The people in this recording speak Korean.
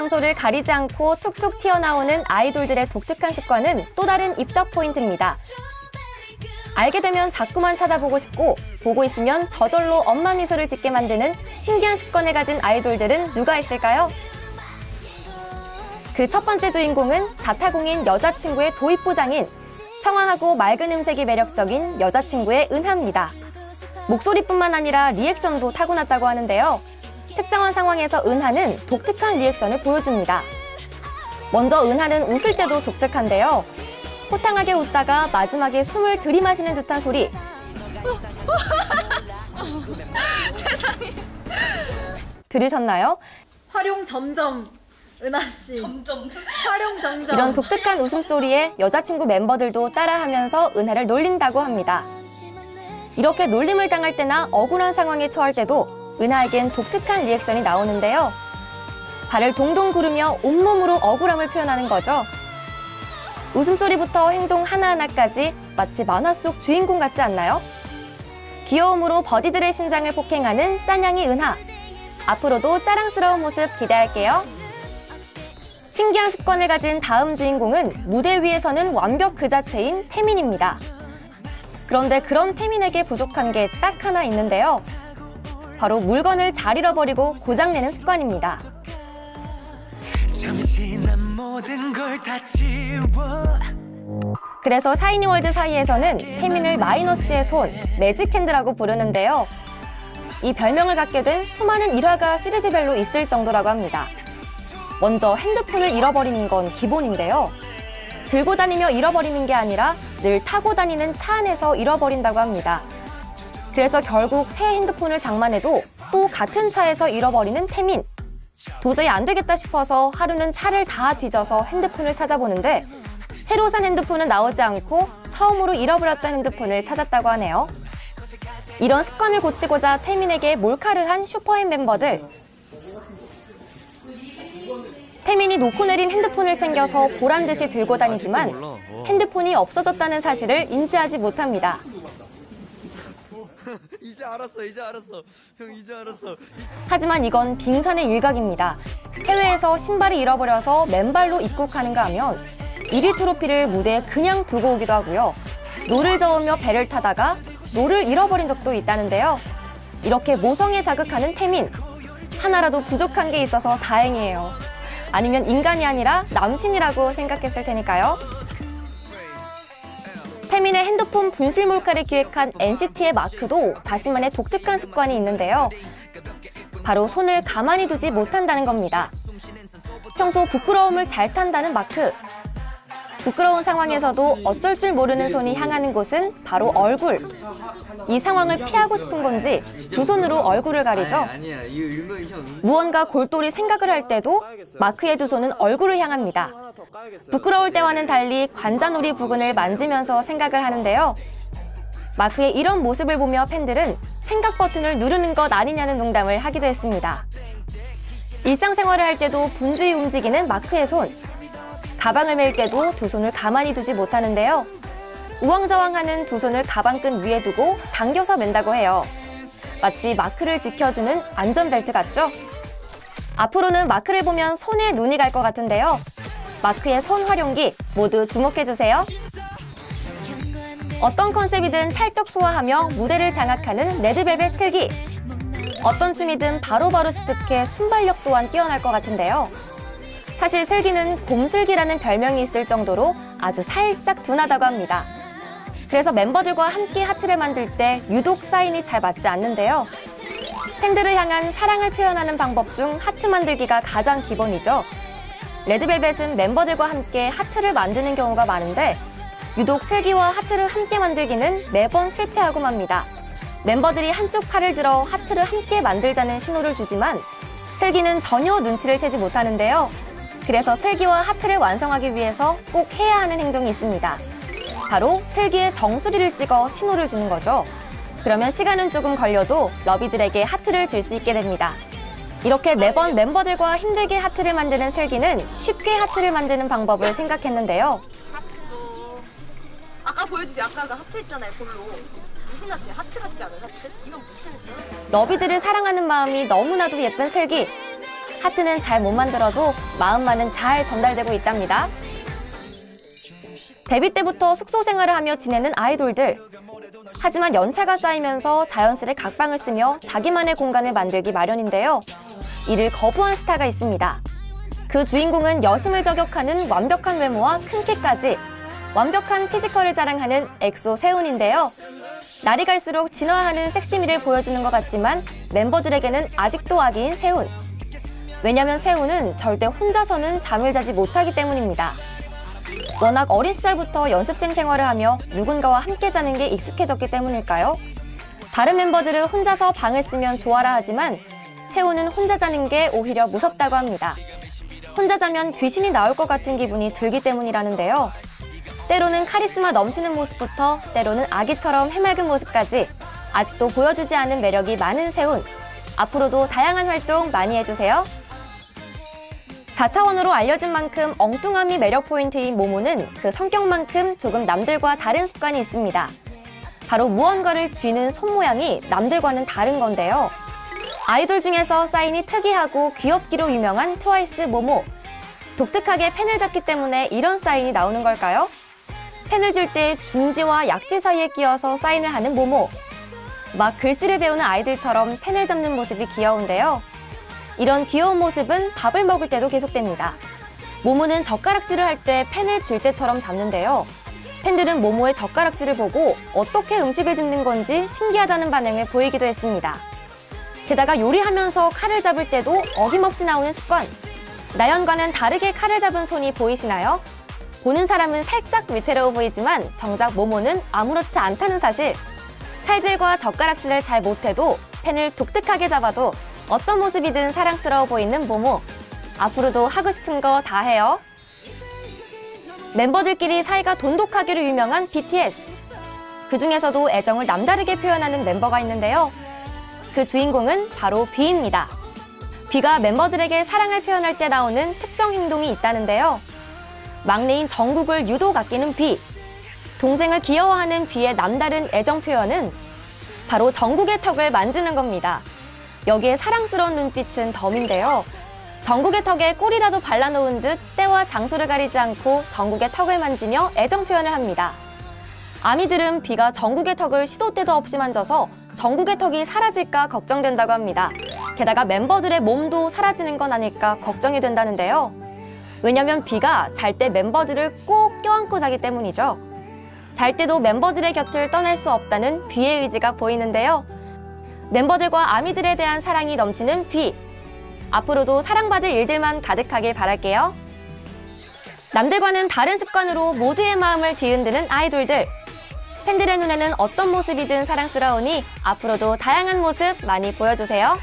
장소를 가리지 않고 툭툭 튀어나오는 아이돌들의 독특한 습관은 또 다른 입덕 포인트입니다. 알게 되면 자꾸만 찾아보고 싶고 보고 있으면 저절로 엄마 미소를 짓게 만드는 신기한 습관을 가진 아이돌들은 누가 있을까요? 그 첫 번째 주인공은 자타공인 여자친구의 도입부장인 청아하고 맑은 음색이 매력적인 여자친구의 은하입니다. 목소리뿐만 아니라 리액션도 타고났다고 하는데요. 특정한 상황에서 은하는 독특한 리액션을 보여줍니다. 먼저 은하는 웃을 때도 독특한데요. 호탕하게 웃다가 마지막에 숨을 들이마시는 듯한 소리. 세상에. 들으셨나요? 활용 점점. 은하씨. 점점. 활용 점점. 이런 독특한 웃음소리에 여자친구 멤버들도 따라하면서 은하를 놀린다고 합니다. 이렇게 놀림을 당할 때나 억울한 상황에 처할 때도 은하에겐 독특한 리액션이 나오는데요. 발을 동동 구르며 온몸으로 억울함을 표현하는 거죠. 웃음소리부터 행동 하나하나까지 마치 만화 속 주인공 같지 않나요? 귀여움으로 버디들의 심장을 폭행하는 짠양이 은하. 앞으로도 짜랑스러운 모습 기대할게요. 신기한 습관을 가진 다음 주인공은 무대 위에서는 완벽 그 자체인 태민입니다. 그런데 그런 태민에게 부족한 게 딱 하나 있는데요. 바로 물건을 잘 잃어버리고 고장내는 습관입니다. 그래서 샤이니월드 사이에서는 태민을 마이너스의 손, 매직핸드라고 부르는데요. 이 별명을 갖게 된 수많은 일화가 시리즈별로 있을 정도라고 합니다. 먼저 핸드폰을 잃어버리는 건 기본인데요. 들고 다니며 잃어버리는 게 아니라 늘 타고 다니는 차 안에서 잃어버린다고 합니다. 그래서 결국 새 핸드폰을 장만해도 또 같은 차에서 잃어버리는 태민. 도저히 안 되겠다 싶어서 하루는 차를 다 뒤져서 핸드폰을 찾아보는데 새로 산 핸드폰은 나오지 않고 처음으로 잃어버렸던 핸드폰을 찾았다고 하네요. 이런 습관을 고치고자 태민에게 몰카를 슈퍼엠 멤버들. 태민이 놓고 내린 핸드폰을 챙겨서 보란듯이 들고 다니지만 핸드폰이 없어졌다는 사실을 인지하지 못합니다. 이제 알았어. 형 이제 알았어. 하지만 이건 빙산의 일각입니다. 해외에서 신발이 잃어버려서 맨발로 입국하는가 하면 1위 트로피를 무대에 그냥 두고 오기도 하고요. 노를 저으며 배를 타다가 노를 잃어버린 적도 있다는데요. 이렇게 모성에 자극하는 태민. 하나라도 부족한 게 있어서 다행이에요. 아니면 인간이 아니라 남신이라고 생각했을 테니까요. 태민의 핸드폰 분실 몰카를 기획한 NCT의 마크도 자신만의 독특한 습관이 있는데요. 바로 손을 가만히 두지 못한다는 겁니다. 평소 부끄러움을 잘 탄다는 마크. 부끄러운 상황에서도 어쩔 줄 모르는 손이 향하는 곳은 바로 얼굴. 이 상황을 피하고 싶은 건지 두 손으로 얼굴을 가리죠. 무언가 골똘히 생각을 할 때도 마크의 두 손은 얼굴을 향합니다. 부끄러울 때와는 달리 관자놀이 부근을 만지면서 생각을 하는데요. 마크의 이런 모습을 보며 팬들은 생각 버튼을 누르는 것 아니냐는 농담을 하기도 했습니다. 일상생활을 할 때도 분주히 움직이는 마크의 손. 가방을 맬 때도 두 손을 가만히 두지 못하는데요. 우왕좌왕하는 두 손을 가방끈 위에 두고 당겨서 맨다고 해요. 마치 마크를 지켜주는 안전벨트 같죠? 앞으로는 마크를 보면 손에 눈이 갈 것 같은데요. 마크의 손 활용기 모두 주목해주세요. 어떤 컨셉이든 찰떡 소화하며 무대를 장악하는 레드벨벳 슬기. 어떤 춤이든 바로바로 습득해 순발력 또한 뛰어날 것 같은데요. 사실 슬기는 곰슬기라는 별명이 있을 정도로 아주 살짝 둔하다고 합니다. 그래서 멤버들과 함께 하트를 만들 때 유독 사인이 잘 맞지 않는데요. 팬들을 향한 사랑을 표현하는 방법 중 하트 만들기가 가장 기본이죠. 레드벨벳은 멤버들과 함께 하트를 만드는 경우가 많은데 유독 슬기와 하트를 함께 만들기는 매번 실패하고 맙니다. 멤버들이 한쪽 팔을 들어 하트를 함께 만들자는 신호를 주지만 슬기는 전혀 눈치를 채지 못하는데요. 그래서 슬기와 하트를 완성하기 위해서 꼭 해야 하는 행동이 있습니다. 바로 슬기의 정수리를 찍어 신호를 주는 거죠. 그러면 시간은 조금 걸려도 러비들에게 하트를 줄 수 있게 됩니다. 이렇게 매번 멤버들과 힘들게 하트를 만드는 슬기는 쉽게 하트를 만드는 방법을 생각했는데요. 아까 보여주지. 아까 그 하트 있잖아요. 볼로. 무슨 하트? 하트 같지 않아요? 하트? 이건 무슨 하트? 러비들을 사랑하는 마음이 너무나도 예쁜 슬기. 하트는 잘 못 만들어도 마음만은 잘 전달되고 있답니다. 데뷔 때부터 숙소 생활을 하며 지내는 아이돌들. 하지만 연차가 쌓이면서 자연스레 각방을 쓰며 자기만의 공간을 만들기 마련인데요. 이를 거부한 스타가 있습니다. 그 주인공은 여심을 저격하는 완벽한 외모와 큰 키까지 완벽한 피지컬을 자랑하는 엑소 세훈인데요. 날이 갈수록 진화하는 섹시미를 보여주는 것 같지만 멤버들에게는 아직도 아기인 세훈. 왜냐면 세훈은 절대 혼자서는 잠을 자지 못하기 때문입니다. 워낙 어린 시절부터 연습생 생활을 하며 누군가와 함께 자는 게 익숙해졌기 때문일까요? 다른 멤버들은 혼자서 방을 쓰면 좋아라 하지만 세훈은 혼자 자는 게 오히려 무섭다고 합니다. 혼자 자면 귀신이 나올 것 같은 기분이 들기 때문이라는데요. 때로는 카리스마 넘치는 모습부터 때로는 아기처럼 해맑은 모습까지 아직도 보여주지 않은 매력이 많은 세훈. 앞으로도 다양한 활동 많이 해주세요. 4차원으로 알려진 만큼 엉뚱함이 매력 포인트인 모모는 그 성격만큼 조금 남들과 다른 습관이 있습니다. 바로 무언가를 쥐는 손 모양이 남들과는 다른 건데요. 아이돌 중에서 사인이 특이하고 귀엽기로 유명한 트와이스 모모. 독특하게 펜을 잡기 때문에 이런 사인이 나오는 걸까요? 펜을 줄 때 중지와 약지 사이에 끼어서 사인을 하는 모모. 막 글씨를 배우는 아이들처럼 펜을 잡는 모습이 귀여운데요. 이런 귀여운 모습은 밥을 먹을 때도 계속됩니다. 모모는 젓가락질을 할 때 펜을 줄 때처럼 잡는데요. 팬들은 모모의 젓가락질을 보고 어떻게 음식을 집는 건지 신기하다는 반응을 보이기도 했습니다. 게다가 요리하면서 칼을 잡을 때도 어김없이 나오는 습관. 나연과는 다르게 칼을 잡은 손이 보이시나요? 보는 사람은 살짝 위태로워 보이지만 정작 모모는 아무렇지 않다는 사실. 칼질과 젓가락질을 잘 못해도 펜을 독특하게 잡아도 어떤 모습이든 사랑스러워 보이는 모모. 앞으로도 하고 싶은 거 다 해요. 멤버들끼리 사이가 돈독하기로 유명한 BTS. 그중에서도 애정을 남다르게 표현하는 멤버가 있는데요. 그 주인공은 바로 B입니다. B가 멤버들에게 사랑을 표현할 때 나오는 특정 행동이 있다는데요. 막내인 정국을 유독 아끼는 B. 동생을 귀여워하는 B의 남다른 애정 표현은 바로 정국의 턱을 만지는 겁니다. 여기에 사랑스러운 눈빛은 덤인데요. 정국의 턱에 꿀이라도 발라놓은 듯 때와 장소를 가리지 않고 정국의 턱을 만지며 애정 표현을 합니다. 아미들은 B가 정국의 턱을 시도 때도 없이 만져서 정국의 턱이 사라질까 걱정된다고 합니다. 게다가 멤버들의 몸도 사라지는 건 아닐까 걱정이 된다는데요. 왜냐면 B가 잘 때 멤버들을 꼭 껴안고 자기 때문이죠. 잘 때도 멤버들의 곁을 떠날 수 없다는 B의 의지가 보이는데요. 멤버들과 아미들에 대한 사랑이 넘치는 B. 앞으로도 사랑받을 일들만 가득하길 바랄게요. 남들과는 다른 습관으로 모두의 마음을 뒤흔드는 아이돌들. 팬들의 눈에는 어떤 모습이든 사랑스러우니 앞으로도 다양한 모습 많이 보여주세요.